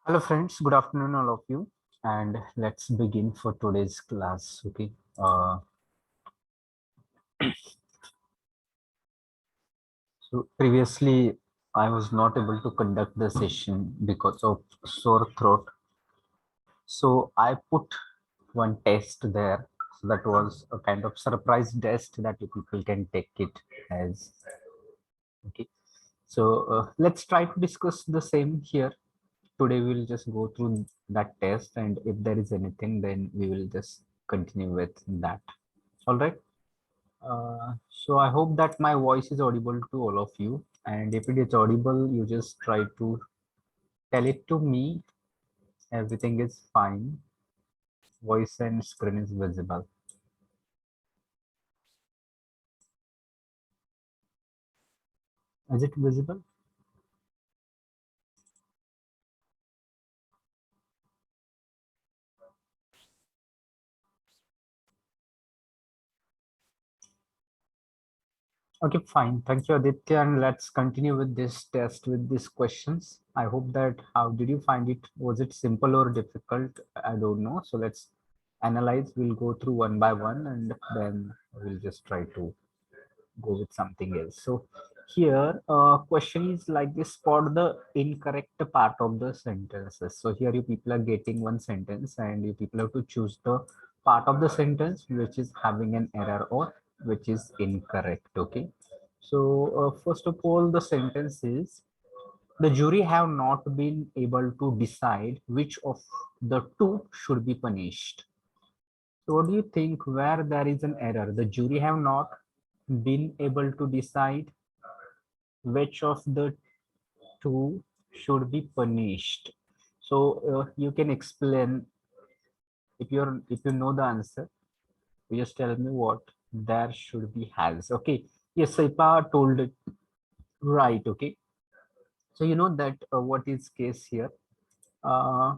Hello friends, good afternoon all of you, and let's begin for today's class. Okay. Uh, so previously I was not able to conduct the session because of sore throat. So I put one test there. So that was a kind of surprise test that you people can take it as. Okay. So let's try to discuss the same here. Today we'll just go through that test, and if there is anything, then we will just continue with that. All right. So I hope that my voice is audible to all of you. And if it is audible, you just try to tell it to me. Everything is fine. Voice and screen is visible. Is it visible? Okay, fine. Thank you, Aditya. And let's continue with this test with these questions. I hope that how did you find it? Was it simple or difficult? I don't know. So let's analyze. We'll go through one by one, and then we'll just try to go with something else. So here, question is like this: for the incorrect part of the sentences. So here you people are getting one sentence, and you people have to choose the part of the sentence which is having an error or which is incorrect. Okay. So first of all, the sentence is: the jury have not been able to decide which of the two should be punished. So what do you think where there is an error? The jury have not been able to decide which of the two should be punished. So you can explain if you know the answer, you just tell me what there should be has. Okay. Yes, Saipa told it right. Okay. So you know that what is case here. Uh,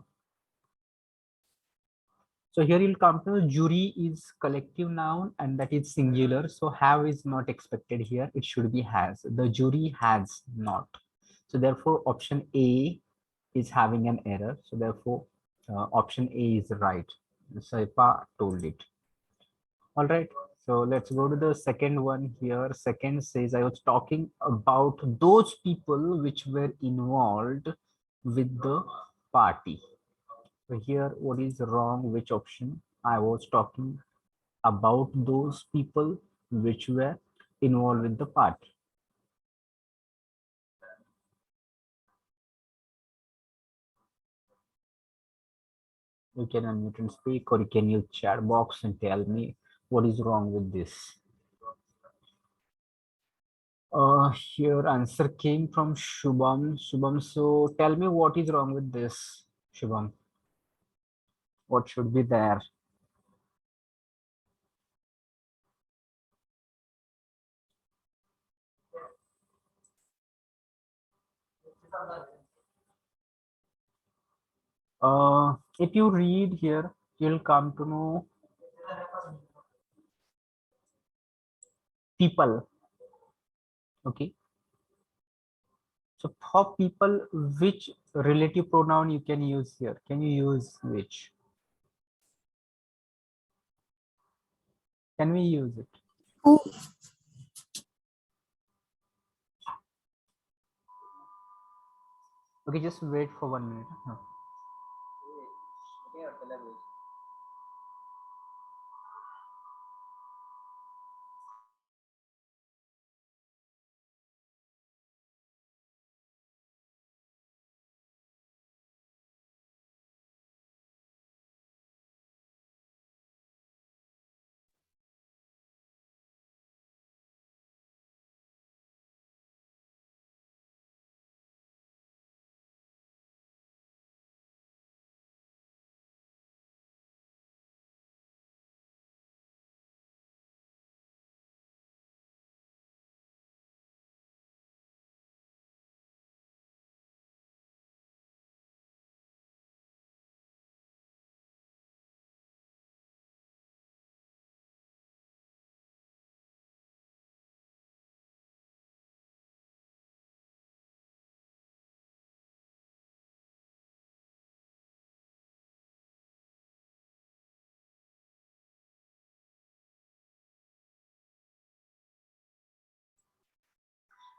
So here you'll come to jury is collective noun and that is singular. So have is not expected here. It should be has. The jury has not. So therefore option A is having an error. So therefore option A is right. Saipa told it. All right. So let's go to the second one here. Second says I was talking about those people which were involved with the party. So here, what is wrong? Which option? I was talking about those people which were involved with the party. You can unmute and speak, or you can use chat box and tell me what is wrong with this. Here answer came from Shubham. Shubham, so tell me what is wrong with this, Shubham. What should be there? If you read here, you'll come to know people. Okay. So for people, which relative pronoun you can use here? Can you use which? Can we use it? Who? Okay, just wait for 1 minute. No.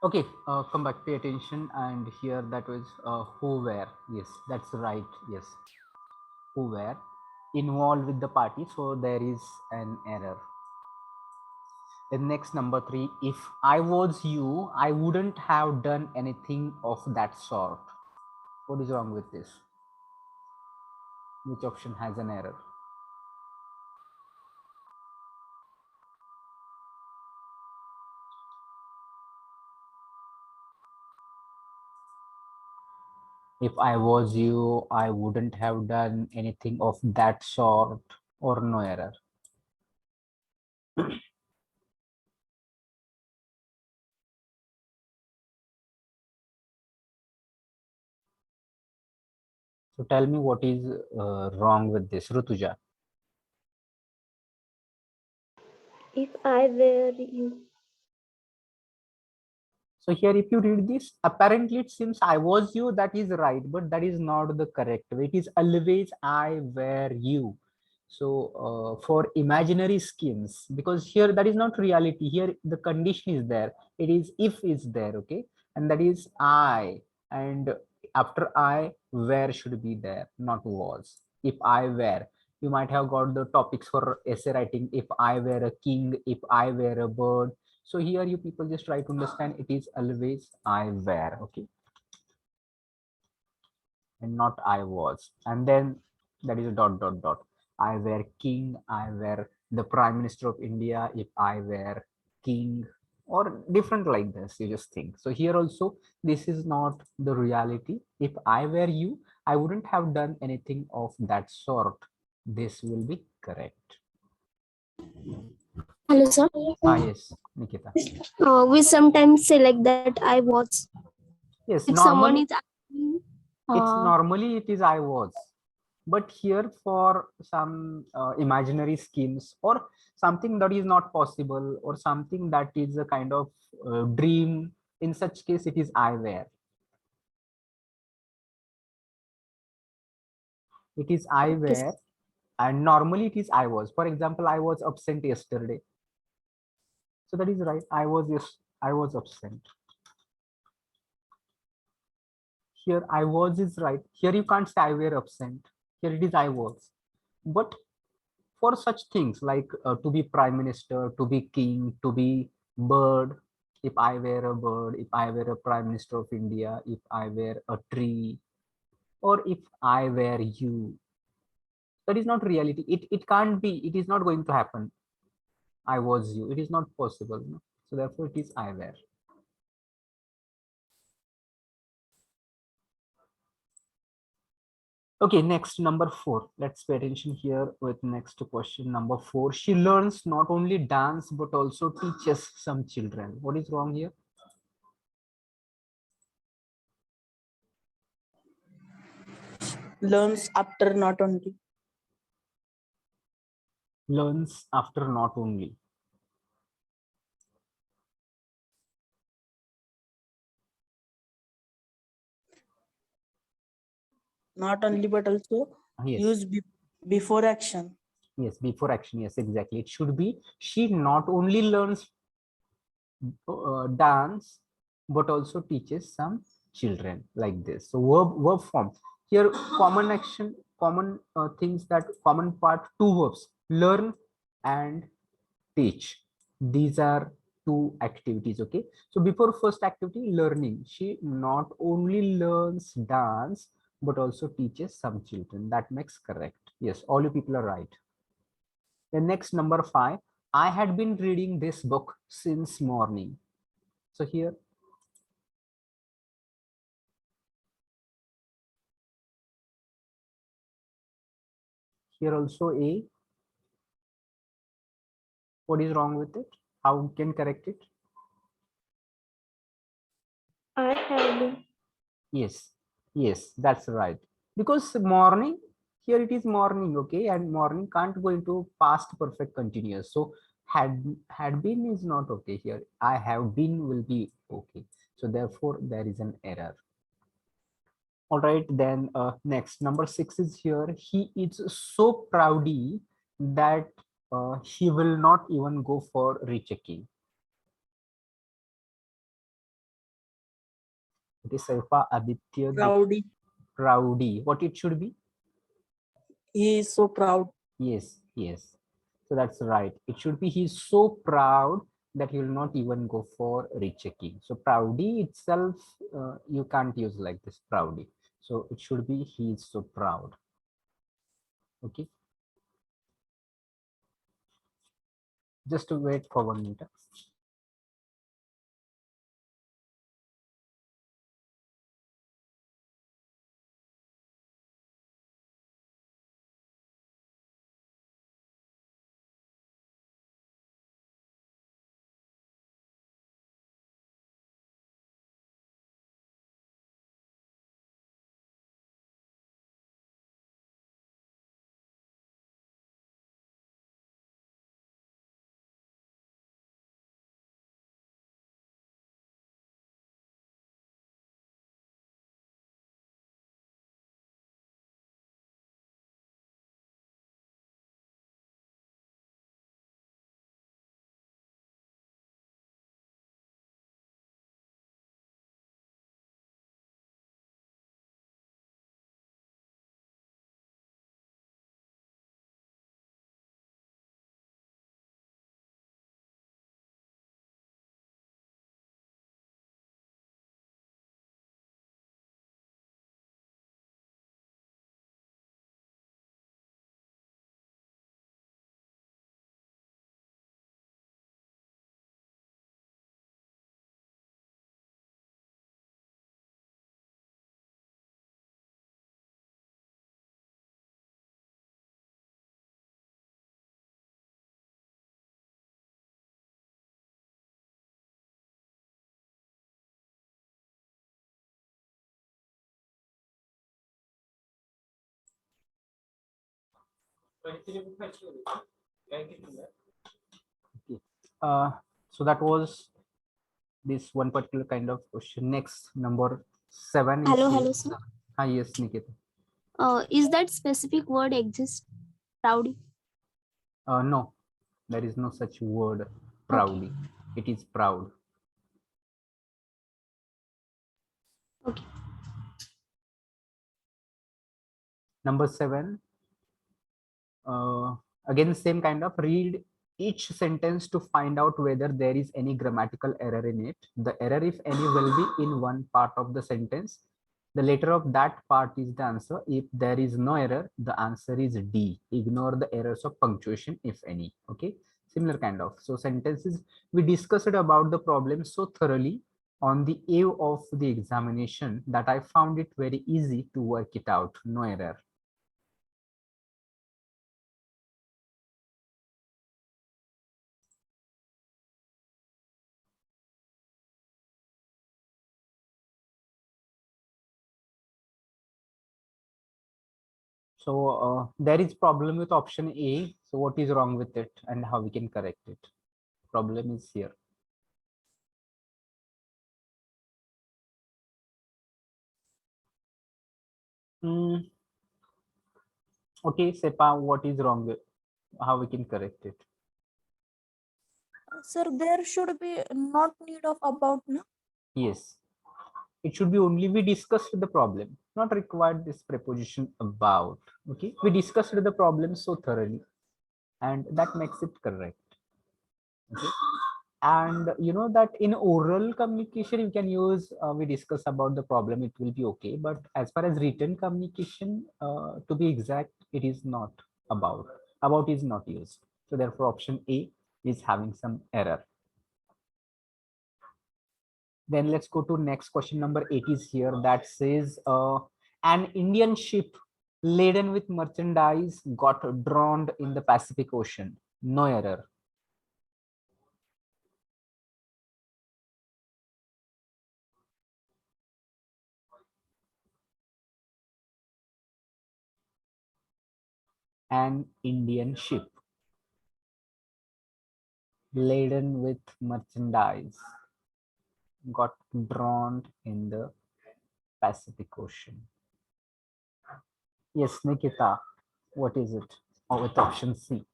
Okay, come back, pay attention, and here that was who were. Yes, that's right. Yes, who were involved with the party. So there is an error. The next number three, if I was you, I wouldn't have done anything of that sort. What is wrong with this? Which option has an error? If I was you, I wouldn't have done anything of that sort, or no error. So tell me what is wrong with this, Rutuja. If I were you. So here, if you read this, apparently it seems I was you, that is right, but that is not the correct way. It is always I were you. So for imaginary schemes, because here that is not reality, here the condition is there. It is if is there, okay, and that is I, and after I, where should be there, not was. If I were, you might have got the topics for essay writing. If I were a king, if I were a bird. So here you people just try to understand it is always I were, okay, and not I was. And then that is a dot dot dot. I were king, I were the prime minister of India, if I were king, or different like this, you just think. So here also, this is not the reality. If I were you, I wouldn't have done anything of that sort. This will be correct. Hello, sir. Ah, yes, Nikita. We sometimes say like that I was. Yes, If someone normally is asking, normally it is I was, but here for some imaginary schemes or something that is not possible or something that is a kind of dream, in such case it is I were. It is I okay, sir. were, and normally it is I was. For example, I was absent yesterday, so that is right. I was, yes, I was absent. Here I was is right. Here you can't say I were absent. Here it is I was. But for such things like to be prime minister, to be king, to be bird, if I were a bird, if I were a prime minister of India, if I were a tree, or if I were you, that is not reality. It can't be, it is not going to happen. I was you, it is not possible, no? So therefore it is I were. Okay, next, number four. Let's pay attention here with next question, number four. She learns not only dance but also teaches some children. What is wrong here? Learns after not only. Learns after not only. Not only but also Yes, use before action. yes, before action. Yes, exactly. It should be she not only learns dance but also teaches some children, like this. So verb form here, common action, common things, that common part, two verbs, learn and teach. These are two activities, okay. So before first activity, learning, she not only learns dance but also teaches some children. That makes correct. Yes, all you people are right. The next, number five, I had been reading this book since morning. So here also a, what is wrong with it? How we can correct it? I have been. Yes, yes, that's right. Because morning, here it is morning, okay, and morning can't go into past perfect continuous. So had been is not okay here. I have been will be okay. So therefore there is an error. All right, then next, number six is here. He is so proudy that he will not even go for rechecking. It is Saifa Aditya Proudy. Proudy. What it should be? He is so proud. Yes, yes. So that's right. It should be he's so proud that he will not even go for rechecking. So proudy itself, you can't use like this, proudy. So it should be he is so proud. Okay. Just to wait for 1 minute. Okay. So that was this one particular kind of question. Next, number 7 is Hello, here. hello, sir. Ah, yes, Nikita. Is that specific word exist? Rowdy. No, there is no such word proudly. It is proud. Okay. Number 7, again same kind of read each sentence to find out whether there is any grammatical error in it. The error, if any, will be in one part of the sentence. The letter of that part is the answer. If there is no error, the answer is D. Ignore the errors of punctuation, if any. Okay, similar kind of. So sentences, we discussed about the problem so thoroughly on the eve of the examination that I found it very easy to work it out. No error. So there is problem with option A. So what is wrong with it and how we can correct it? Problem is here. Okay, Sepa, what is wrong with how we can correct it? Sir, there should be not need of about, no? Yes, it should be only we discussed the problem, not required this preposition about. Okay, we discussed the problem so thoroughly, and that makes it correct. Okay, and you know that in oral communication you can use we discuss about the problem, it will be okay, but as far as written communication, to be exact, it is not about is not used. So therefore option A is having some error. Then let's go to next question. Number 8 is here, that says an Indian ship laden with merchandise got drowned in the Pacific Ocean. No error. An Indian ship laden with merchandise got drowned in the Pacific Ocean. Yes, Nikita, what is it? Or with option C?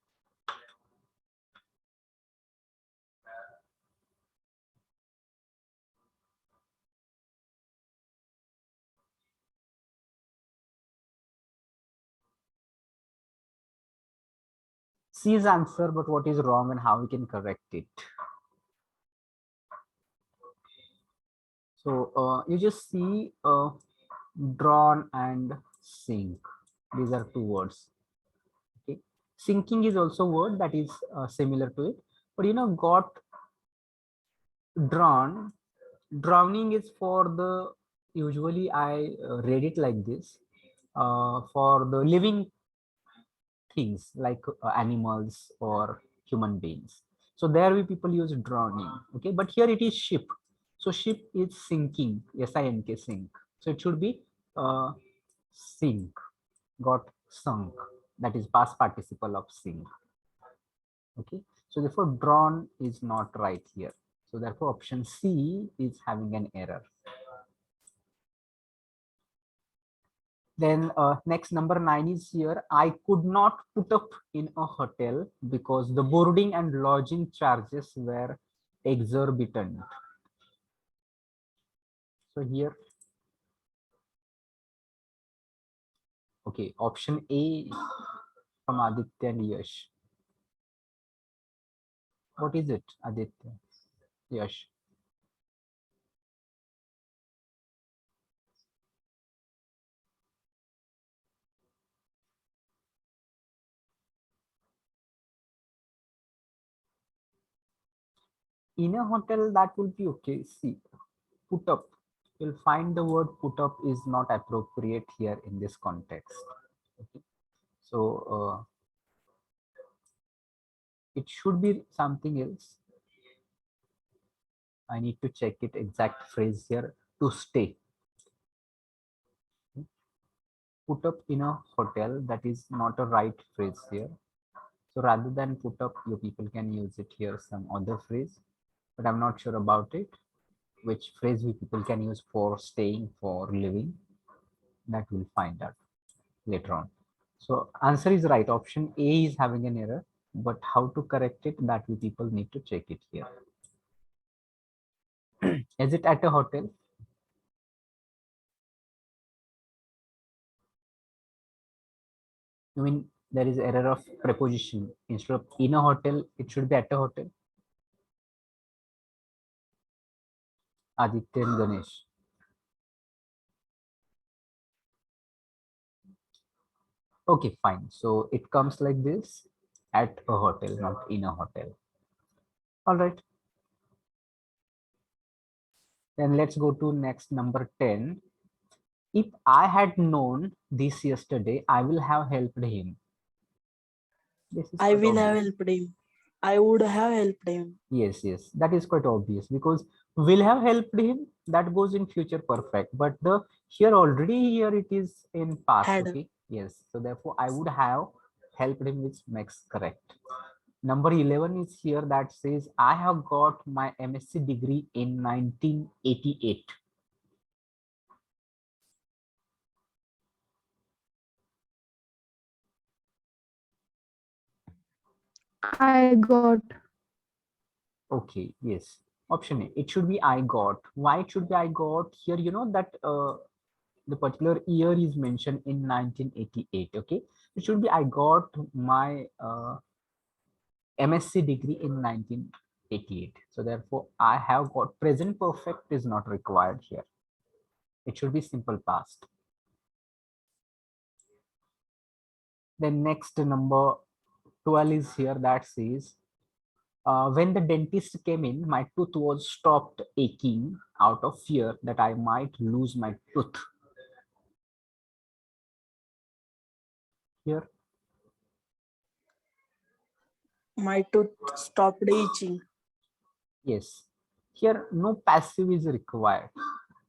C's answer, but what is wrong and how we can correct it. So you just see drawn and sink. These are two words. Okay, sinking is also a word that is similar to it, but got drawn. Drowning is for the, usually I read it like this, for the living things like animals or human beings. So there we people use drowning. Okay, but here it is ship. So ship is sinking, S-I-N-K, sink. So it should be sink, got sunk. That is past participle of sink. Okay, so therefore drawn is not right here. So therefore option C is having an error. Then next number 9 is here. I could not put up in a hotel because the boarding and lodging charges were exorbitant. So here, okay, option A from Aditya and Yash. What is it, Aditya? Yash. In a hotel, that will be okay. See, put up. You'll find the word put up is not appropriate here in this context. Okay. So it should be something else. I need to check it exact phrase here. To stay. Put up in a hotel, that is not a right phrase here. So rather than put up, you people can use it here, some other phrase, but I'm not sure about it. Which phrase we people can use for staying, for living, that we'll find out later on. So answer is right. Option A is having an error, but how to correct it, that we people need to check it here. Is it at a hotel? I mean, there is error of preposition. Instead of in a hotel, it should be at a hotel. Aditya and Ganesh. Okay, fine. So it comes like this, at a hotel, not in a hotel. All right. Then let's go to next number 10. If I had known this yesterday, I will have helped him. This is I quite will have obvious. helped him. I would have helped him. Yes, yes, that is quite obvious, because will have helped him, that goes in future perfect, but the here already here it is in past. Had. Okay, yes, so therefore I would have helped him, which makes correct. Number 11 is here, that says I have got my MSc degree in 1988. I got. Okay, yes. Option A, it should be I got. Why it should be I got? Here, that the particular year is mentioned in 1988. Okay, it should be I got my MSc degree in 1988. So therefore, I have got. Present perfect is not required here. It should be simple past. Then next number 12 is here, that says when the dentist came in, my tooth was stopped aching out of fear that I might lose my tooth. Here, My tooth stopped itching. yes. Here, no passive is required.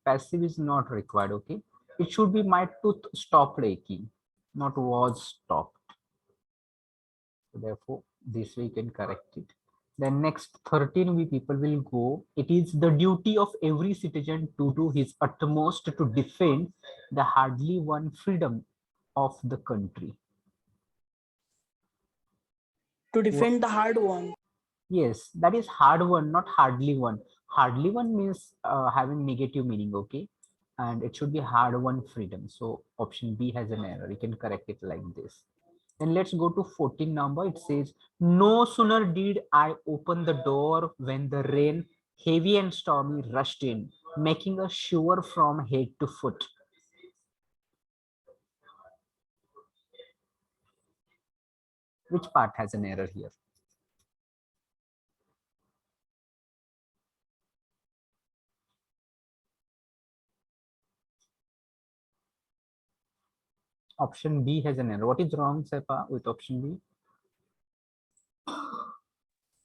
Passive is not required. Okay. It should be my tooth stopped aching, not was stopped. So therefore, this way you can correct it. Then next 13 we people will go. It is the duty of every citizen to do his utmost to defend the hardly won freedom of the country. To defend the hard one. Yes, that is hard one, not hardly one. Hardly one means having negative meaning, okay? And it should be hard won freedom. So option B has an error. You can correct it like this. Then let's go to 14 number. It says, no sooner did I open the door when the rain, heavy and stormy, rushed in, making us shiver from head to foot. Which part has an error here? Option B has an error. What is wrong, Sepa, with option B?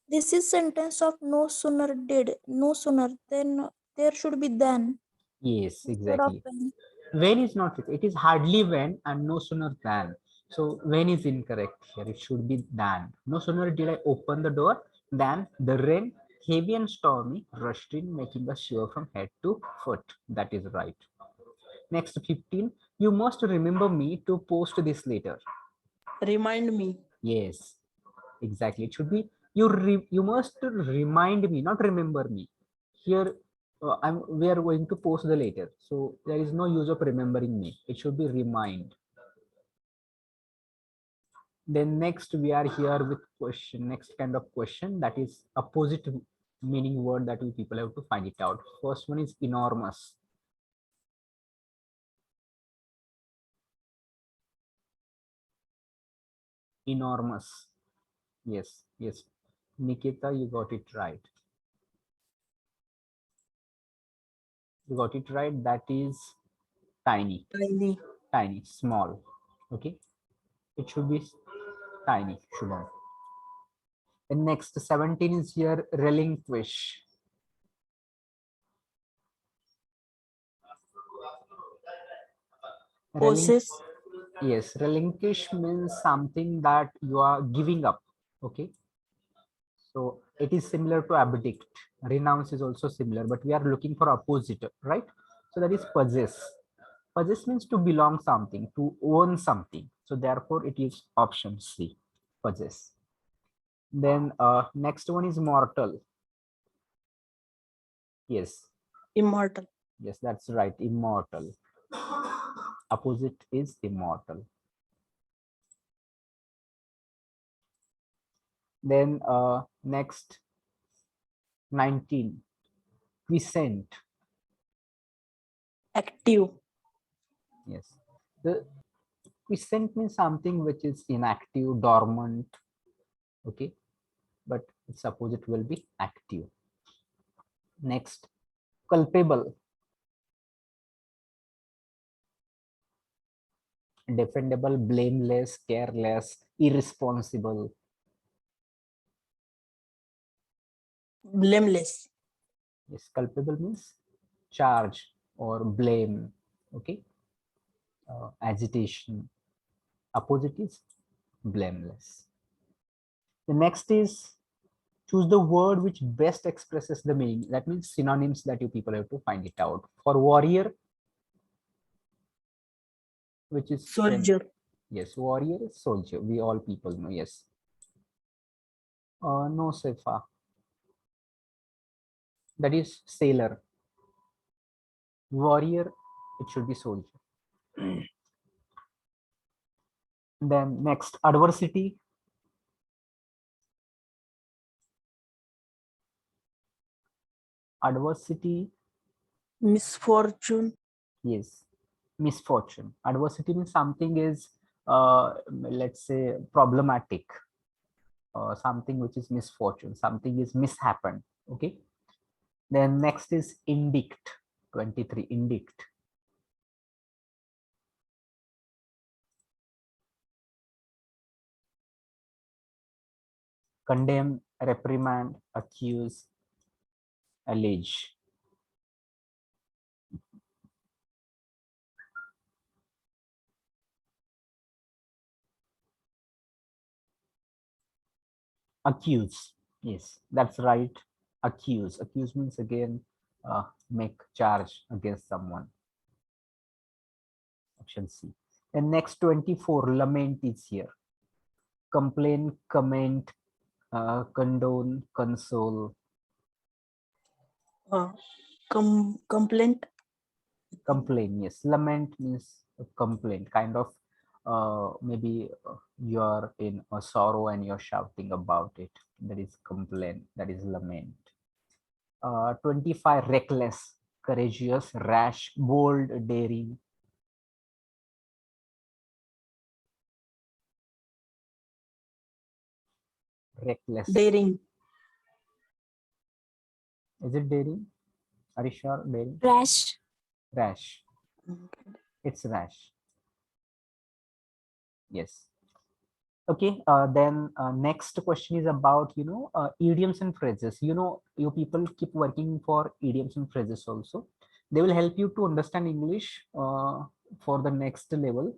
This is sentence of no sooner did, no sooner, then there should be then Yes, instead of exactly. when. When is not fixed. It is hardly when and no sooner than. So when is incorrect here. It should be than. No sooner did I open the door than the rain, heavy and stormy, rushed in, making us shiver from head to foot. That is right. Next 15. You must remember me to post this later. Remind me. Yes, exactly. It should be you must remind me, not remember me. Here, we are going to post the later, so there is no use of remembering me. It should be remind. Then next we are here with question. Next kind of question, that is opposite meaning word that we people have to find it out. First one is enormous. Enormous. Yes, yes. Nikita, you got it right. You got it right. That is tiny, Tiny. tiny, small. Okay. It should be tiny, Shubham. And next 17 is here relinquish. Possess. Yes, relinquish means something that you are giving up. Okay. So it is similar to abdict. Renounce is also similar, but we are looking for opposite, right? So that is possess. Possess means to belong something, to own something. So therefore it is option C, possess. Then next one is mortal. Yes, Immortal. yes, that's right, immortal. Opposite is immortal. Then next 19, quiescent. Active. Yes, the quiescent means something which is inactive, dormant. Okay, but its opposite will be active. Next, culpable. Defendable, blameless, careless, irresponsible. Blameless. Yes, culpable means charge or blame. Okay, agitation. Opposite is blameless. The next is choose the word which best expresses the meaning. That means synonyms that you people have to find it out. For warrior, which is Soldier. yes, warrior is soldier. We all people know. Yes. No, Sefa. That is sailor. Warrior, it should be soldier. Then next, adversity. Adversity, Misfortune. yes, misfortune. Adversity means something is, let's say, problematic. Something which is misfortune. Something is mishappened. Okay. Then next is indict. 23. Indict. Condemn, reprimand, accuse, allege. Accuse. Yes, that's right. Accuse. Accuse means again make charge against someone. Option C. And next 24, lament is here. Complain, comment, condone, console. Uh, Complaint. Complain, yes. Lament means a complaint, kind of maybe you're in a sorrow and you're shouting about it. That is complaint, that is lament. 25, reckless, courageous, rash, bold, daring. Reckless. Daring. Is it daring? Are you sure? Daring? Rash. Rash. It's rash. Yes. Okay, then next question is about, idioms and phrases. You people keep working for idioms and phrases also. They will help you to understand English for the next level,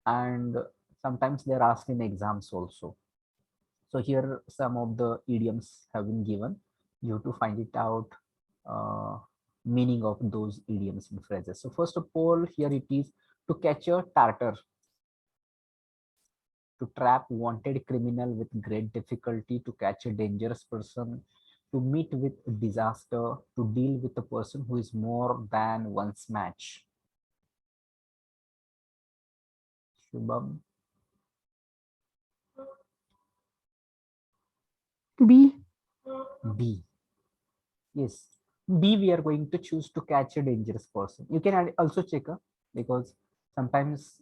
and sometimes they're asked in exams also. So here some of the idioms have been given. You have to find it out, meaning of those idioms and phrases. So first of all, here it is: to catch a tartar, to trap wanted criminal with great difficulty, to catch a dangerous person, to meet with disaster, to deal with a person who is more than one's match. Shubham. B. B. Yes, B we are going to choose, to catch a dangerous person. You can also check, because sometimes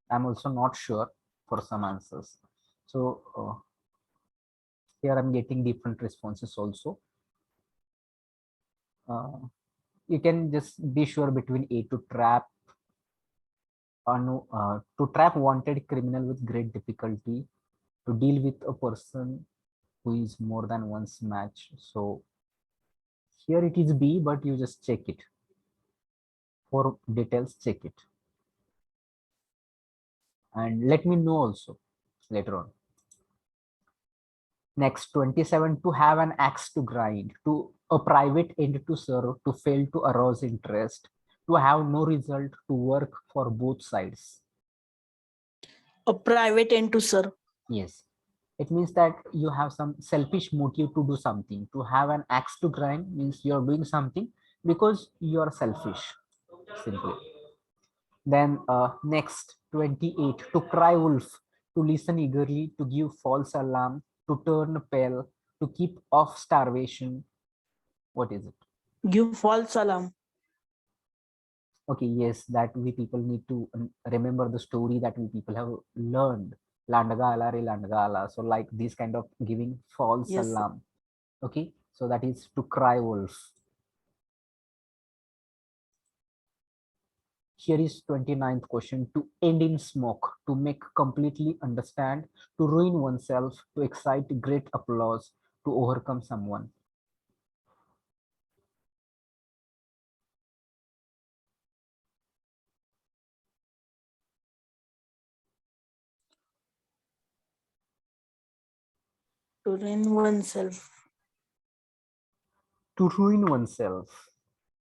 I'm also not sure for some answers. So here I'm getting different responses also. You can just be sure between A, to trap, no, to trap wanted criminal with great difficulty, to deal with a person who is more than one's match. So here it is B, but you just check it. For details, check it. And let me know also later on. Next, 27, to have an axe to grind, to a private end to serve, to fail to arouse interest, to have no result, to work for both sides. A private end to serve. Yes, it means that you have some selfish motive to do something. To have an axe to grind means you're doing something because you're selfish, simply. Then next, 28, to cry wolf, to listen eagerly, to give false alarm, to turn pale, to keep off starvation. What is it? Give false alarm. Okay, yes, that we people need to remember the story that we people have learned. Landagala re Landagala. So like this kind of giving false Yes. alarm. Okay, so that is to cry wolf. Here is 29th question: to end in smoke, to make completely understand, to ruin oneself, to excite great applause, to overcome someone. To ruin oneself. To ruin oneself.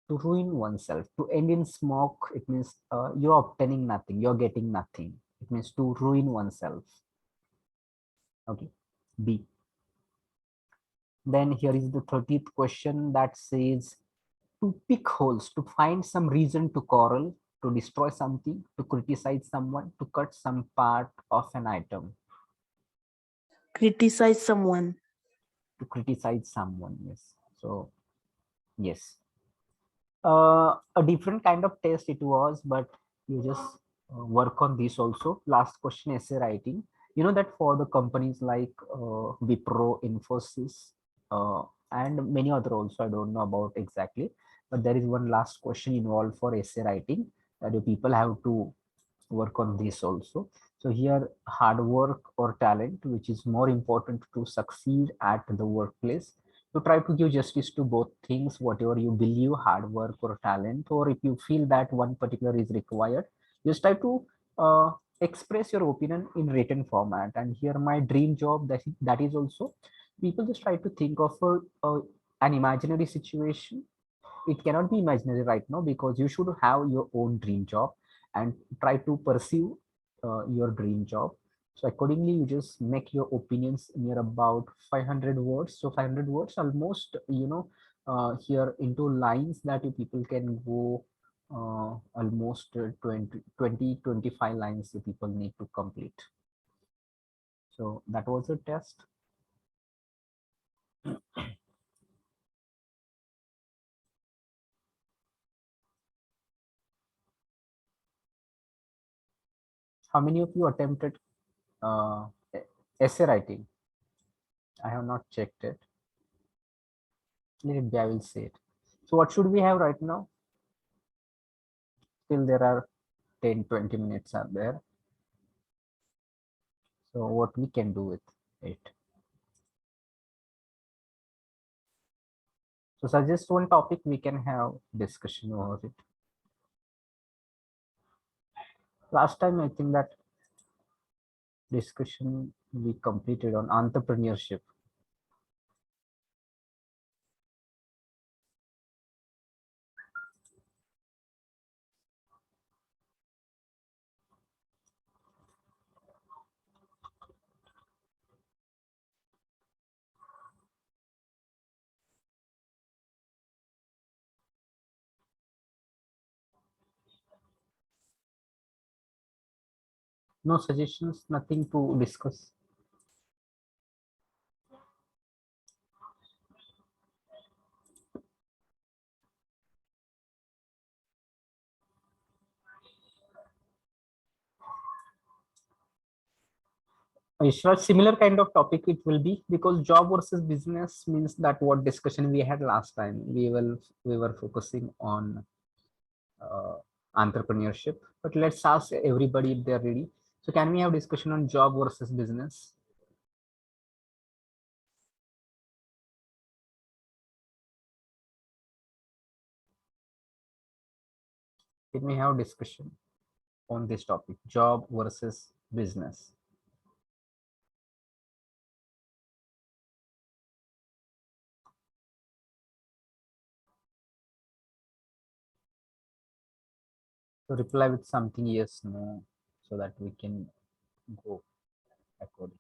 To ruin oneself. To end in smoke, it means you're obtaining nothing, you're getting nothing. It means to ruin oneself. Okay, B. Then here is the 30th question that says: to pick holes, to find some reason to quarrel, to destroy something, to criticize someone, to cut some part of an item. Criticize someone. To criticize someone, yes. So, yes. A different kind of test it was, but you just work on this also. Last question, essay writing. You know that for the companies like Wipro, Infosys, and many other also, I don't know about exactly, but there is one last question involved for essay writing that you people have to work on this also. So here, hard work or talent, which is more important to succeed at the workplace. To try to give justice to both things, whatever you believe, hard work or talent, or if you feel that one particular is required, just try to express your opinion in written format. And here my dream job, that is also, people just try to think of an imaginary situation. It cannot be imaginary right now, because you should have your own dream job and try to pursue your dream job. So accordingly, you just make your opinions near about 500 words. So 500 words almost, here into lines that you people can go almost 25 lines the people need to complete. So that was a test. How many of you attempted essay writing? I have not checked it. Maybe I will say it. So what should we have right now? Still there are 10-20 minutes are there. So what we can do with it? So suggest one topic, we can have discussion over it. Last time I think that discussion we completed on entrepreneurship. No suggestions, nothing to discuss. Ishrat, similar kind of topic it will be, because job versus business means that what discussion we had last time. We were focusing on entrepreneurship, but let's ask everybody if they're ready. So can we have discussion on job versus business? Can we have discussion on this topic, job versus business? So reply with something yes, no, so that we can go accordingly.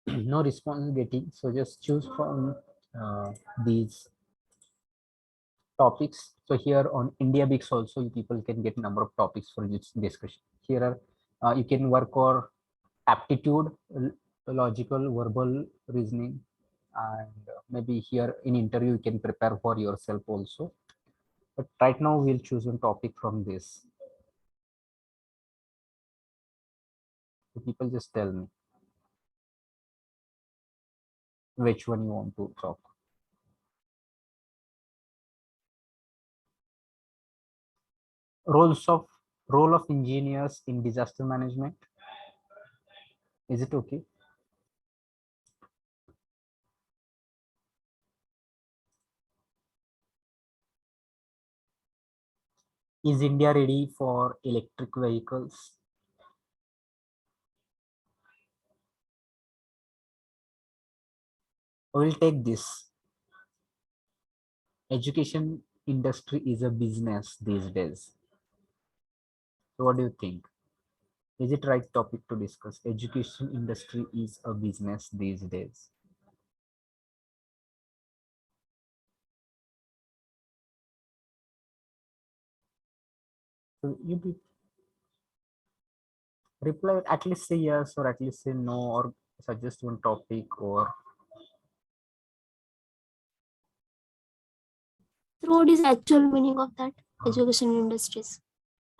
No response getting, so just choose from these topics. So here on India Bix also people can get number of topics for this discussion. Here are you can work on aptitude, logical, verbal reasoning, and maybe here in interview you can prepare for yourself also. But right now we'll choose one topic from this. So people just tell me which one you want to talk. Role of engineers in disaster management. Is it okay? Is India ready for electric vehicles? We'll take this. Education industry is a business these days. So what do you think? Is it right topic to discuss? Education industry is a business these days. So you reply, at least say yes or at least say no, or suggest one topic, or So what is actual meaning of that? Education industries.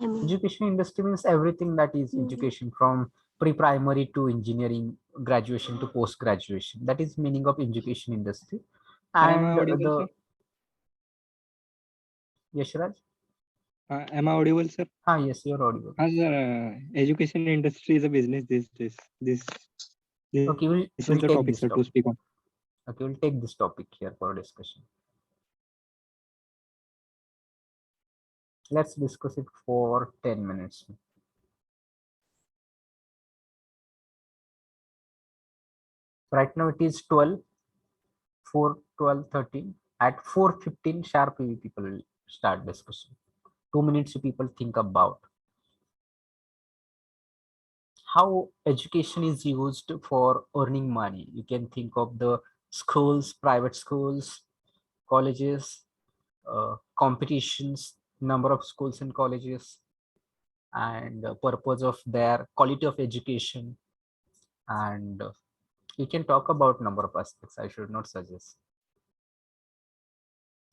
I mean, education industry means everything that is Mhm. education, from pre-primary to engineering, graduation to post-graduation. That is meaning of education industry. Sir, am I And audible, the sir? Yashraj, Am I audible, sir? Yes, you're audible. Sir, education industry is a business these days. This Okay, is we'll the take topic, this sir, to topic. speak on. Okay, we'll take this topic here for discussion. Let's discuss it for 10 minutes. Right now it is 12, 4, 12, 13. At 4:15 sharp, we people will start discussion. 2 minutes people think about how education is used for earning money. You can think of the schools, private schools, colleges, competitions, number of schools and colleges, and purpose of their quality of education. And you can talk about number of aspects. I should not suggest.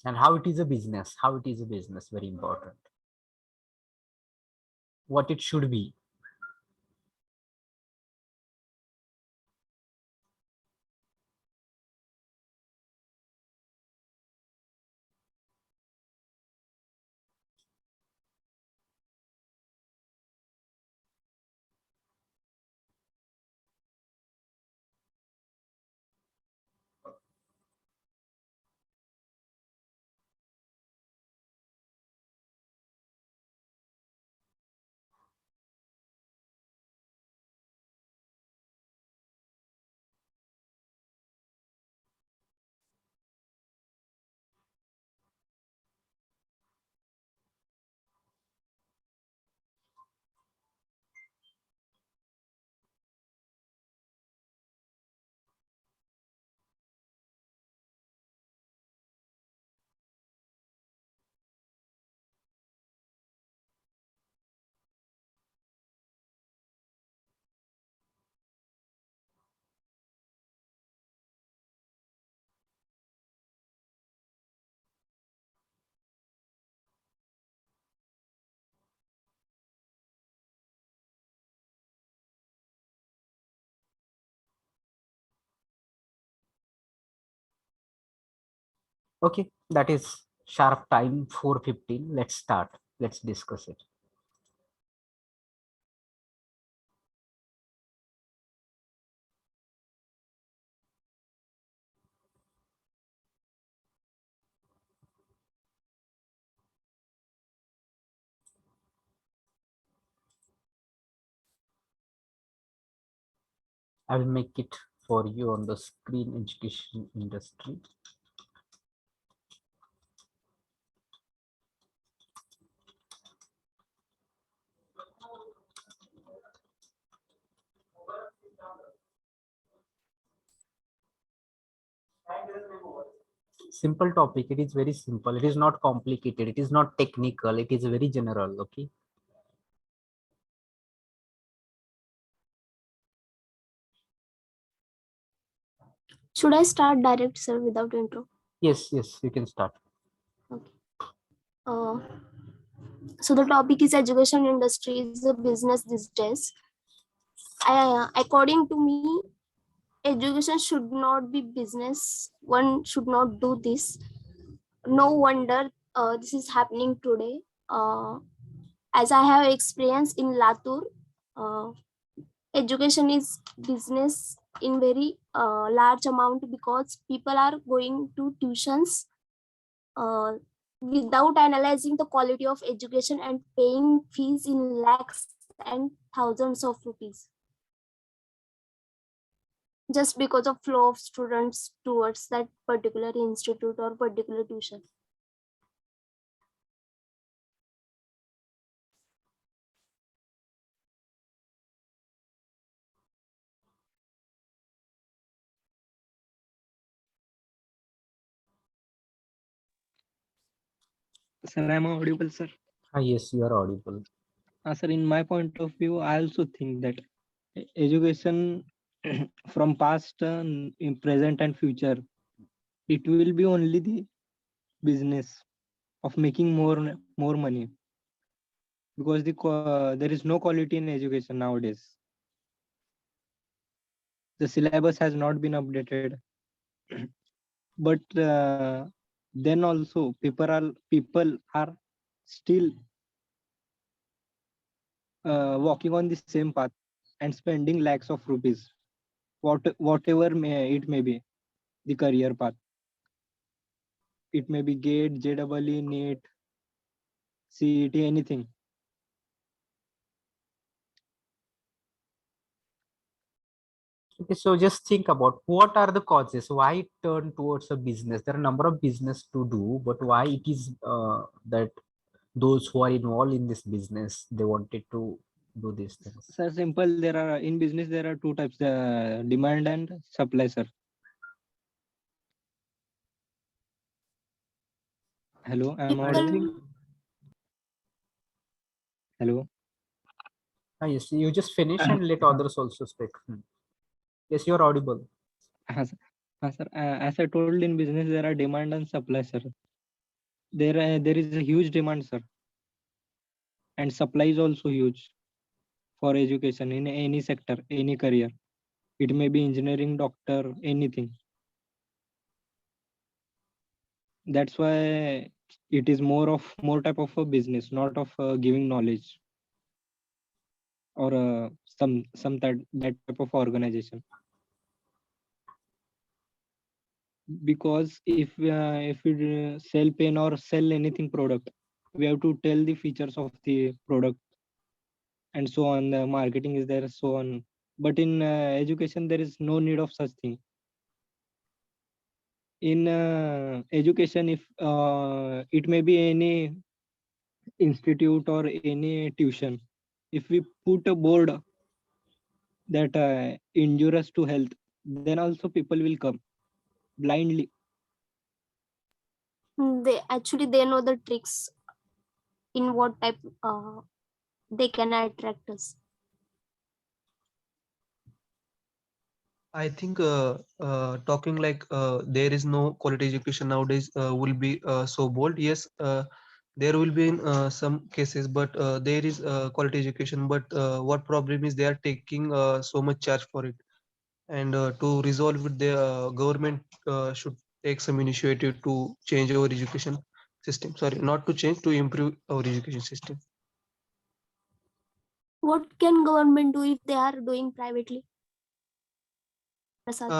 And how it is a business, very important. What it should be. Okay, that is sharp time 4:15. Let's start. Let's discuss it. I will make it for you on the screen. Education industry. Simple topic. It is very simple. It is not complicated. It is not technical. It is very general. Okay. Should I start direct, sir, without intro? Yes, you can start. Okay. So the topic is education industry is a business these days. According to me, education should not be business. One should not do this. No wonder this is happening today. As I have experience in Latur, uh, education is business in very large amount because people are going to tuitions uh, without analyzing the quality of education and paying fees in lakhs and thousands of rupees just because of flow of students towards that particular institute or particular tuition. Sir, am I audible, sir? Yes, you are audible. Sir, in my point of view, I also think that education from past, in present and future, it will be only the business of making more money, because there is no quality in education nowadays. The syllabus has not been updated, but then also people are still walking on the same path and spending lakhs of rupees, whatever it may be, the career path. It may be GATE, JEE, NEET, CET, anything. Okay, so just think about what are the causes, why it turn towards a business. There are a number of business to do, but why it is that those who are involved in this business, they wanted to do these things. Sir, simple. There are in business there are two types: demand and supply, sir. Hello, am I audible? People, Hello. Yes, you just finish and let others also speak. Yes, you are audible. Sir, as I told, in business there are demand and supply, sir. There is a huge demand, sir, and supply is also huge for education in any sector, any career. It may be engineering, doctor, anything. That's why it is more type of a business, not of giving knowledge or some that type of organization. Because if we sell pen or sell anything product, we have to tell the features of the product and so on. The marketing is there, so on. But in education there is no need of such thing. In education, if it may be any institute or any tuition, if we put a board that injurious to health, then also people will come blindly. they know the tricks in what type they can attract us. I think talking like there is no quality education nowadays will be so bold. Yes, there will be in some cases, but there is quality education. But what problem is they are taking so much charge for it, and to resolve it, the government should take some initiative to change our education system. Sorry, not to change, to improve our education system. What can government do if they are doing privately? Prasad?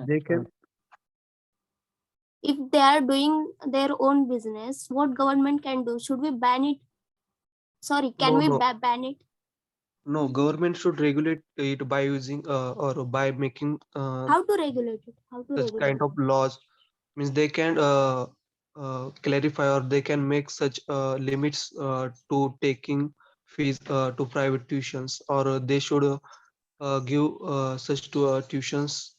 They can. If they are doing their own business, what government can do? Should we ban it? Sorry, can No, we no. ban it? No, government should regulate it by using or by making How to regulate it? How to such regulate kind it? of laws. Means they can clarify, or they can make such limits to taking fees to private tuitions, or they should give such to tuitions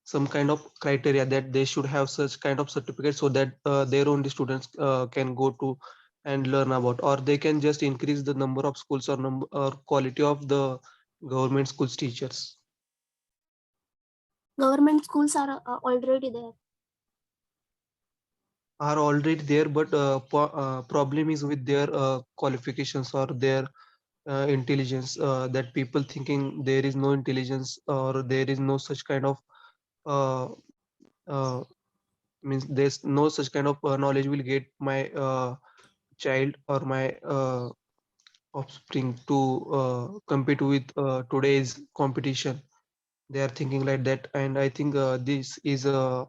some kind of criteria that they should have such kind of certificate, so that their own students can go to and learn about, or they can just increase the number of schools or number or quality of the government schools teachers. Government schools are already there. Are already there, but problem is with their qualifications or their intelligence, that people thinking there is no intelligence or there is no such kind of uh, uh, means there's no such kind of knowledge will get my child or my offspring to compete with today's competition. They are thinking like that, and I think this is a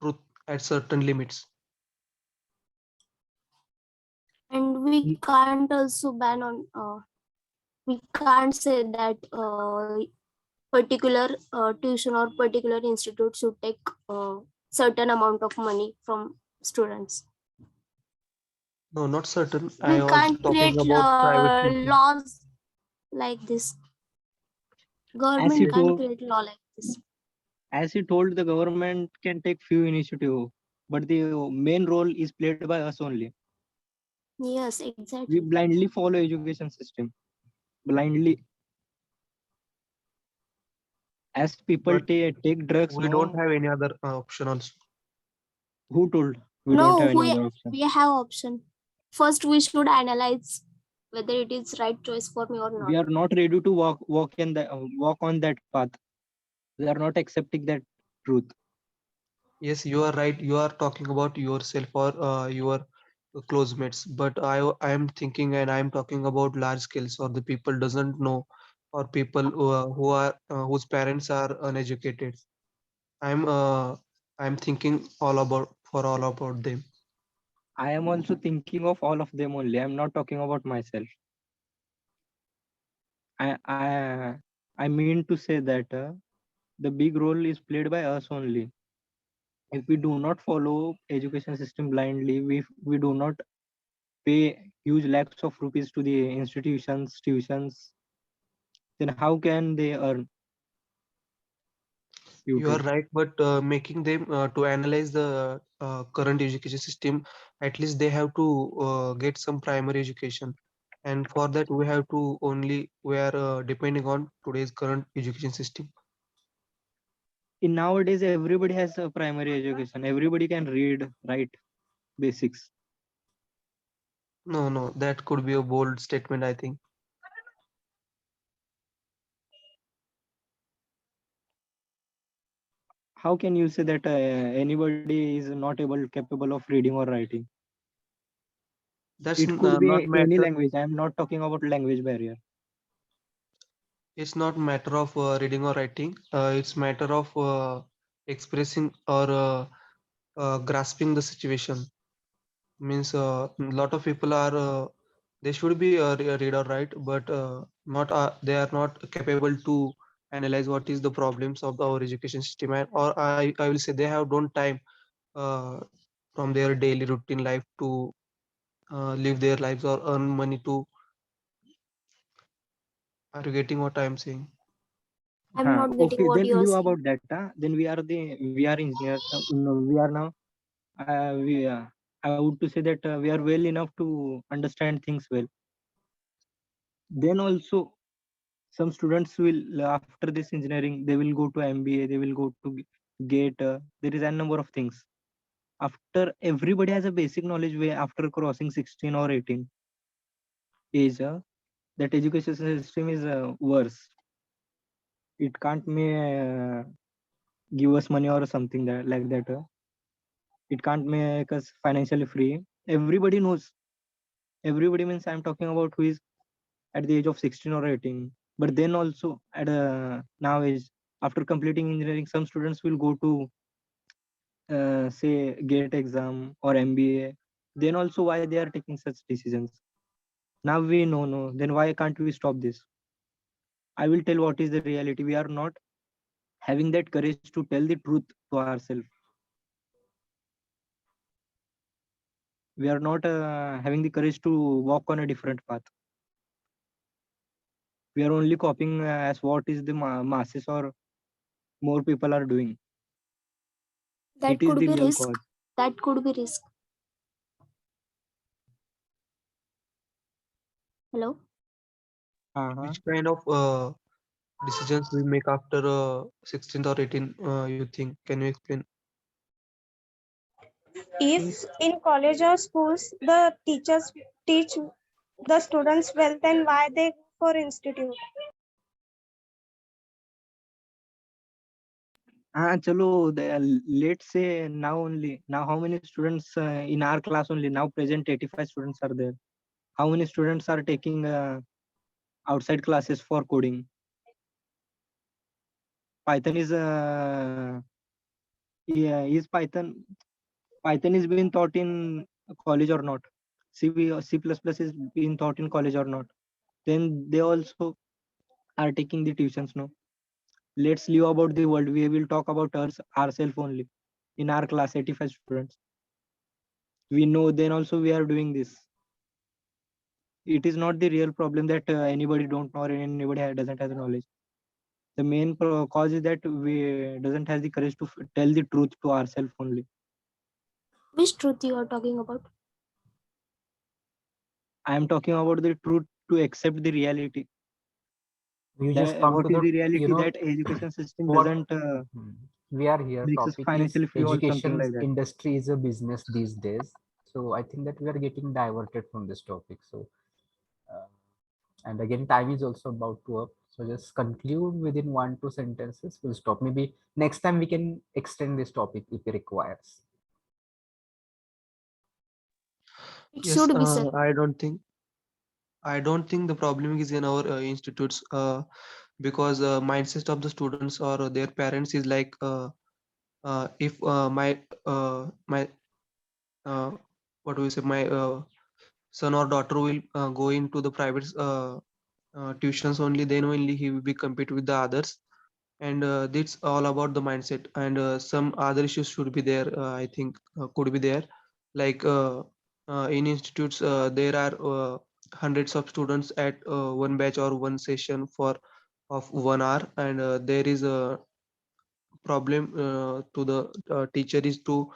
truth at certain limits. And we can't also ban on, we can't say that particular tuition or particular institute should take certain amount of money from students. No, not certain. We I was can't talking create about private tuition. laws like this. Government you can't told- create law like this. As you told, the government can take few initiative, but the main role is played by us only. Yes, We exactly. blindly follow education system, blindly. As people But take drugs, we don't have any other option also. who told we No, don't have any other option? we have option. First, we should analyze whether it is right choice for me or We not. are not ready to walk on that path. We are not accepting that truth. Yes, you are right. You are talking about yourself or your close mates, but I am thinking and I am talking about large scales, or the people doesn't know, or people who are whose parents are uneducated. I'm uh, I'm thinking all about them. I am also thinking of all of them only. I'm not talking about myself. I mean to say that the big role is played by us only. If we do not follow education system blindly, we do not pay huge lakhs of rupees to the institutions, tuitions, then how can they earn You are YouTube? right, but making them to analyze the current education system, at least they have to get some primary education, and for that we are depending on today's current education system. In nowadays, everybody has a primary education. Everybody can read, write, basics. No, that could be a bold statement, I think. How can you say that anybody is not capable of reading or writing? That's It could not be any matter. language. I'm not talking about language barrier. It's not matter of reading or writing. It's matter of expressing or grasping the situation. Means a lot of people are they should be read or write, but not they are not capable to analyze what is the problems of our education system, and or I will say they have don't time uh, from their daily routine life to live their lives or earn money to. Are you getting what I am saying? I'm not getting Okay, what then you are leave saying. about that. Then we are engineers. No, we are now. We I would to say that we are well enough to understand things well. Then also some students will after this engineering they will go to MBA. They will go to GATE. There is a number of things. After everybody has a basic knowledge way after crossing 16 or 18 age, that education system is worse. It can't give us money or something that like that. It can't make us financially free. Everybody knows. Everybody means I'm talking about who is at the age of 16 or 18. But then also at now age, after completing engineering, some students will go to say GATE exam or MBA. Then also why they are taking such decisions. Now we know, no. Then why can't we stop this? I will tell what is the reality. We are not having that courage to tell the truth to ourselves. We are not having the courage to walk on a different path. We are only copying as what is the masses or more people are doing. That It is could the be real risk. cause. That could be risk. Hello? Which kind of decisions we make after 16th or 18? You think? Can you explain? If in college or schools the teachers teach the students well, then why they go for institute? Chalo, let's say now only. Now, how many students in our class only? Now, present 85 students are there. How many students are taking outside classes for coding? Python is yeah, is Python is being taught in college or not? C plus is being taught in college or not? Then they also are taking the tuitions. No, let's leave about the world. We will talk about ourselves only. In our class, 85 students. We know. Then also we are doing this. It is not the real problem that anybody don't know or anybody doesn't have the knowledge. The main cause is that we doesn't have the courage to tell the truth to ourselves only. Which truth you are talking about? I am talking about the truth to accept the reality. You just come What to is the, the reality that education system what doesn't we are here. makes us Topic is financially free or something education like that. industry is a business these days. So I think that we are getting diverted from this topic. So, uh, and again, time is also about to up. So just conclude within 1-2 sentences. We'll stop. Maybe next time we can extend this topic if it requires. It Yes, should be, sir. I don't think the problem is in our institutes, because mindset of the students or their parents is like, if my uh, what do we say, my son or daughter will go into the private tuitions only, then only he will be compete with the others. And it's all about the mindset, and some other issues should be there, I think, could be there, like in institutes there are hundreds of students at one batch or one session for of 1 hour, and there is a problem to the teacher is to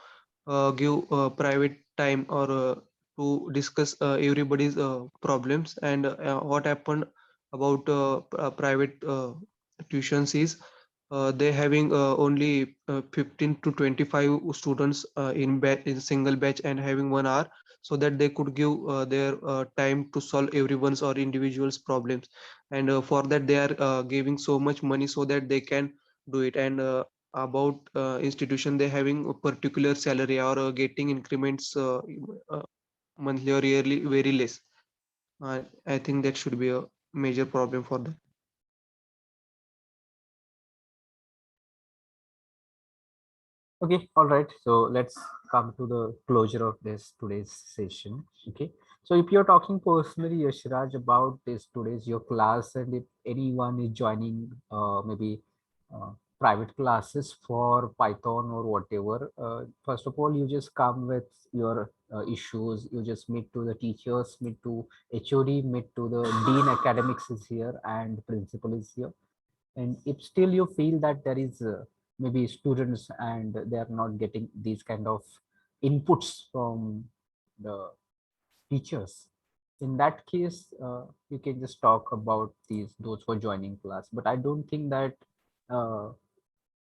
give private time, or to discuss everybody's problems. And what happened about private tuitions is, they having only 15 to 25 students in single batch and having 1 hour, so that they could give their time to solve everyone's or individuals problems. And for that they are giving so much money so that they can do it. And about institution, they having a particular salary or getting increments uh, monthly or yearly very less. I think that should be a major problem for them. Okay, all right. So let's come to the closure of this today's session. Okay. So if you're talking personally, Yashraj, about this today's your class, and if anyone is joining maybe uh, private classes for Python or whatever, first of all, you just come with your issues. You just meet to the teachers, meet to HOD, meet to the dean academics is here, and principal is here. And if still you feel that there is maybe students and they are not getting these kind of inputs from the teachers, in that case you can just talk about those who are joining class. But I don't think that uh,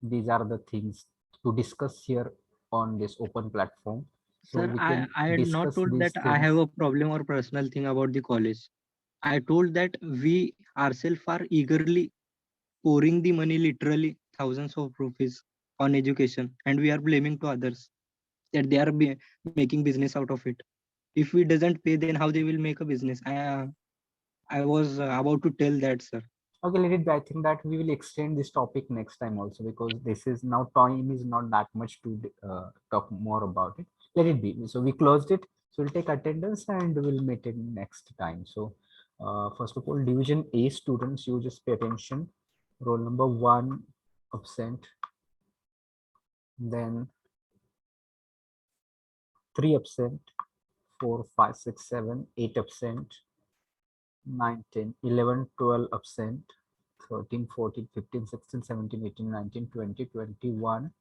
these are the things to discuss here on this open platform, so Sir, we I, can I had not discuss told that these I have things. a problem or personal thing about the college. I told that we ourselves are eagerly pouring the money, literally thousands of rupees, on education, and we are blaming to others that they are making business out of it. If we doesn't pay, then how they will make a business? I was about to tell that, sir. Okay, let it be. I think that we will extend this topic next time also, because this is now time is not that much to talk more about it. Let it be. So we closed it. So we'll take attendance and we'll meet it next time. So first of all, Division A students, you just pay attention. Roll number 1 absent, then 3 absent, 4, 5, 6, 7, 8 absent, 9, 10, 11, 12 absent, 13, 14, 15, 16, 17, 18, 19, 20, 21,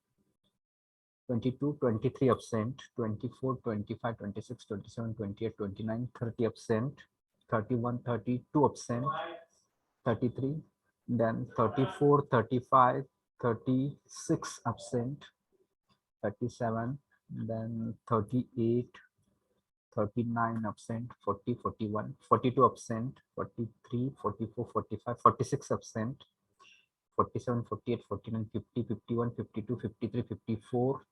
22, 23 absent, 24, 25, 26, 27, 28, 29, 30 absent, 31, 32 absent, 33, then 34, 35, 36 absent, 37, then 38, 39 absent, 40, 41, 42 absent, 43, 44, 45, 46 absent, 47, 48, 49, 50, 51, 52, 53, 54,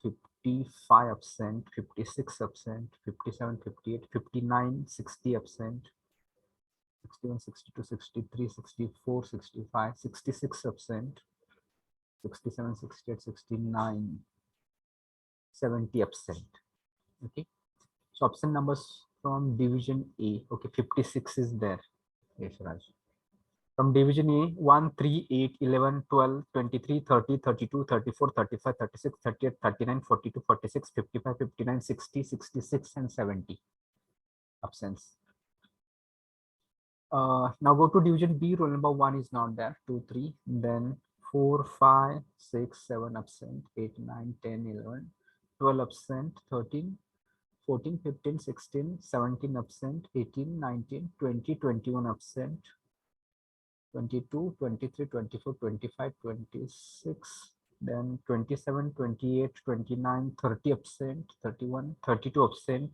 55 absent, 56 absent, 57, 58, 59, 60 absent, 61, 62, 63, 64, 65, 66 absent, 67, 68, 69, 70 absent. Okay. So absent numbers from division A. Okay, 56 is there. Yes, Raj. From division A, 1, 3, 8, 11, 12, 23, 30, 32, 34, 35, 36, 38, 39, 42, 46, 55, 59, 60, 66, and 70 absence. Now go to division B, roll number 1 is not there, 2, 3, then 4, 5, 6, 7 absent, 8, 9, 10, 11, 12 absent, 13, 14, 15, 16, 17 absent, 18, 19, 20, 21 absent, 22, 23, 24, 25, 26, then 27, 28, 29, 30 absent, 31, 32 absent,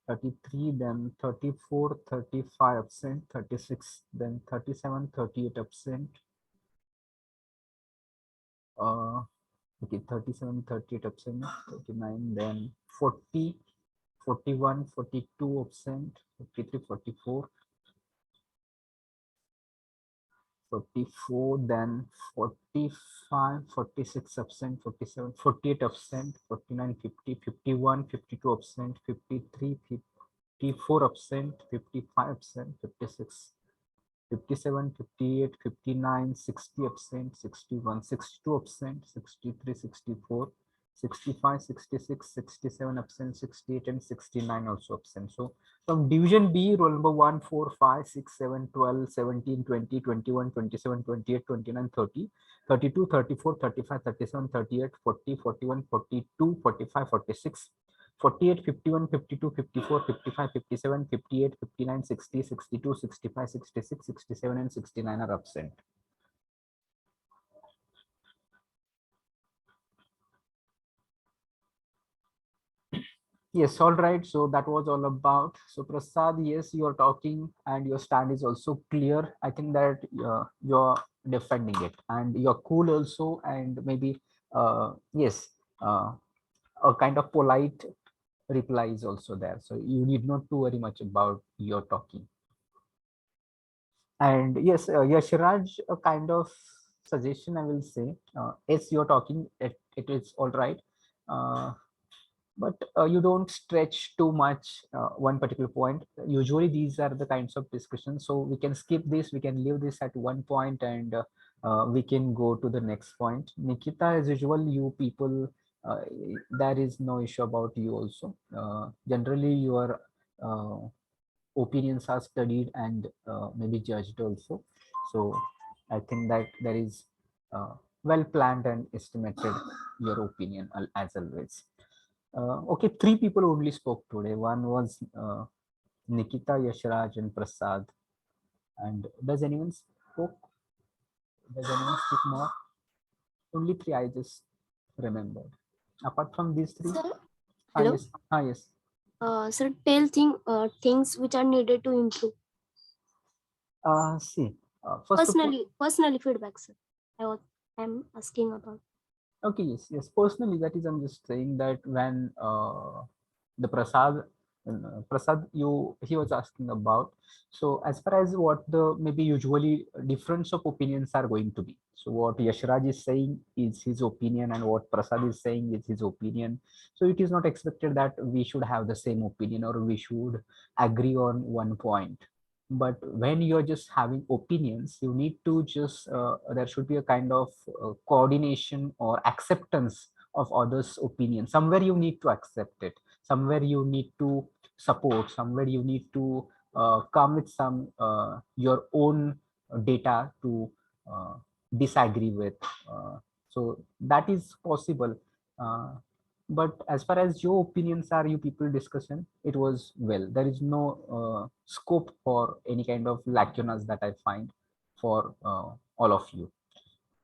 33, then 34, 35 absent, 36, then 37, 38 absent. Okay, 37, 38 absent, 39, then 40, 41, 42 absent, 43, 44. 44, then 45, 46 absent, 47, 48 absent, 49, 50, 51, 52 absent, 53, 54 absent, 55 absent, 56, 57, 58, 59, 60 absent, 61, 62 absent, 63, 64, 65, 66, 67 absent, 68, and 69 also absent. So from division B, roll number 1, 4, 5, 6, 7, 12, 17, 20, 21, 27, 28, 29, 30, 32, 34, 35, 37, 38, 40, 41, 42, 45, 46, 48, 51, 52, 54, 55, 57, 58, 59, 60, 62, 65, 66, 67, and 69 are absent. Yes, all right. So that was all about. So Prasad, yes, you are talking and your stand is also clear. I think that you're defending it and you're cool also. And maybe, yes, a kind of polite reply is also there. So you need not to worry much about your talking. And yes, Yashiraj, a kind of suggestion I will say, yes, you're talking, it is all right. But you don't stretch too much one particular point. Usually these are the kinds of discussions. So we can skip this, we can leave this at one point and we can go to the next point. Nikita, as usual, you people, there is no issue about you also. Generally, your opinions are studied and maybe judged also. So I think that there is well planned and estimated your opinion as always. Okay, three people only spoke today. One was Nikita, Yashraj, and Prasad. And does anyone spoke? Does anyone speak more? Only three I just remembered. Apart from these three, Sir, hello. yes, yes. Sir, tell things which are needed to improve. See, first of all, Personally feedback, sir. I'm asking about. okay, yes. Personally, that is, I'm just saying that when the Prasad, he was asking about. So as far as what the maybe usually difference of opinions are going to be. So what Yashraj is saying is his opinion, and what Prasad is saying is his opinion. So it is not expected that we should have the same opinion or we should agree on one point. But when you're just having opinions, you need to just there should be a kind of coordination or acceptance of others opinion. Somewhere you need to accept it, somewhere you need to support, somewhere you need to come with some your own data to disagree with. So that is possible. But as far as your opinions are, you people discussion, it was well. There is no scope for any kind of lacunas that I find for all of you.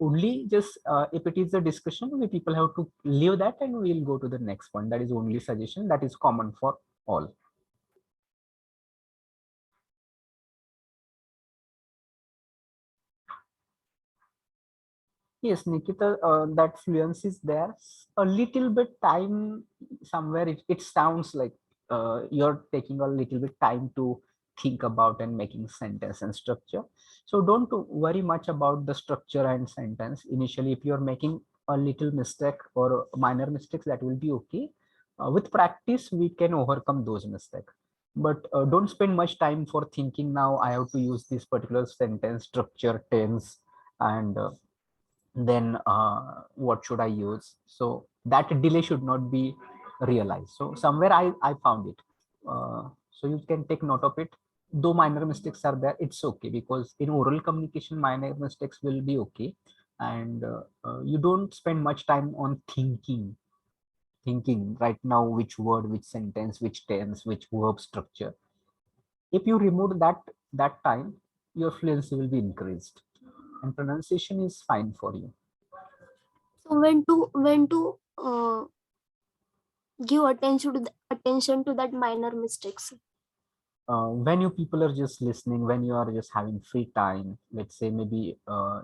Only just if it is a discussion, we people have to leave that and we'll go to the next point. That is only suggestion that is common for all. Yes, Nikita, that fluency is there. A little bit time somewhere. It sounds like you're taking a little bit time to think about and making sentence and structure. So don't worry much about the structure and sentence. Initially, if you're making a little mistake or minor mistakes, that will be okay. With practice, we can overcome those mistakes. But don't spend much time for thinking now I have to use this particular sentence structure, tense, and then what should I use? So that delay should not be realized. So somewhere I found it. So you can take note of it. Though minor mistakes are there, it's okay, because in oral communication, minor mistakes will be okay. And you don't spend much time on thinking right now, which word, which sentence, which tense, which verb structure. If you remove that time, your fluency will be increased and pronunciation is fine for you. So when to give attention to that minor mistakes. When you people are just listening, when you are just having free time, let's say maybe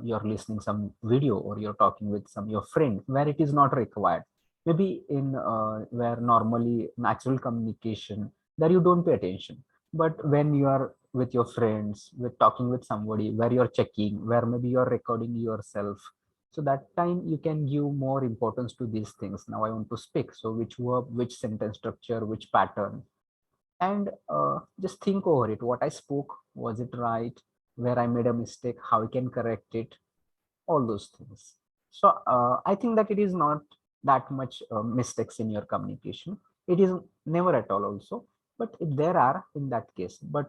you're listening some video or you're talking with some your friend where it is not required, Maybe in where normally natural communication, there you don't pay attention. But when you are with your friends, with talking with somebody, where you're checking, where maybe you're recording yourself, so that time you can give more importance to these things. Now I want to speak, so which verb, which sentence structure, which pattern, and just think over it. What I spoke, was it right? Where I made a mistake, how I can correct it, all those things. So I think that it is not that much mistakes in your communication. It is never at all also, but if there are, in that case. But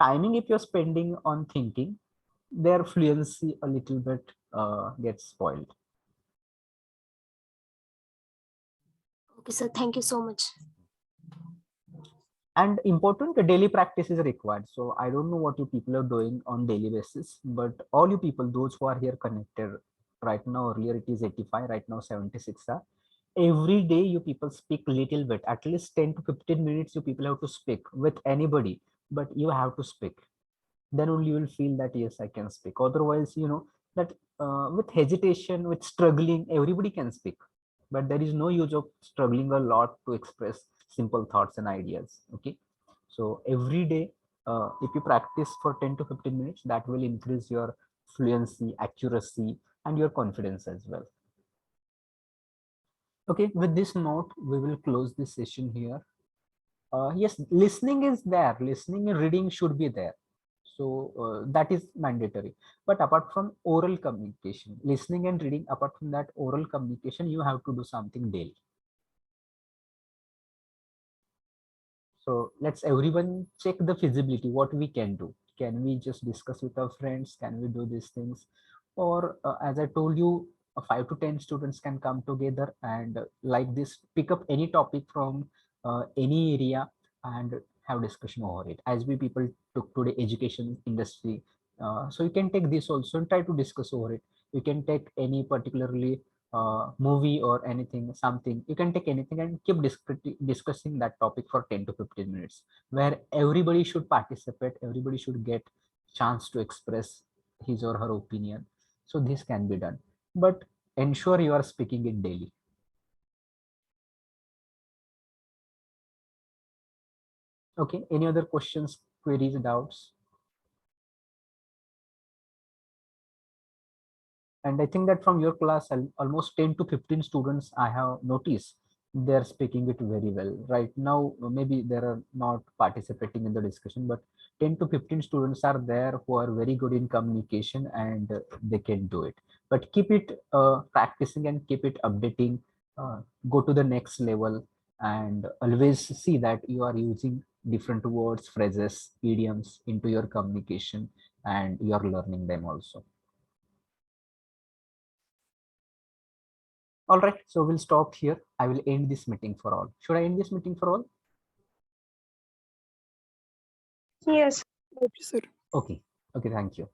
timing, if you're spending on thinking, their fluency a little bit gets spoiled. Okay, sir. Thank you so much. And important, the daily practice is required. So I don't know what you people are doing on daily basis, but all you people, those who are here connected right now, earlier it is 85, right now 76 are. Every day you people speak little bit, at least 10 to 15 minutes you people have to speak with anybody, but you have to speak. Then only you will feel that yes, I can speak. Otherwise, you know, that with hesitation, with struggling, everybody can speak, but there is no use of struggling a lot to express simple thoughts and ideas. Okay, so every day if you practice for 10 to 15 minutes, that will increase your fluency, accuracy, and your confidence as well. Okay, with this note, we will close this session here. Yes, listening is there, listening and reading should be there, so that is mandatory. But apart from oral communication, listening and reading, apart from that oral communication, you have to do something daily. So let's everyone check the feasibility, what we can do. Can we just discuss with our friends? Can we do these things? Or as I told you, 5 to 10 students can come together and like this, pick up any topic from any area and have discussion over it. As we people took today education industry, so you can take this also and try to discuss over it. You can take any particularly movie or anything, something, you can take anything and keep discussing that topic for 10 to 15 minutes, where everybody should participate, everybody should get chance to express his or her opinion. So this can be done, but ensure you are speaking it daily. Okay, any other questions, queries, doubts? And I think that from your class, almost 10 to 15 students I have noticed, they're speaking it very well right now. Maybe they are not participating in the discussion, but 10 to 15 students are there who are very good in communication, and they can do it. But keep it practicing and keep it updating, go to the next level, and always see that you are using different words, phrases, idioms into your communication, and you are learning them also. All right, so we'll stop here. I will end this meeting for all. Should I end this meeting for all? Yes. Okay, sir. Okay. Okay, thank you.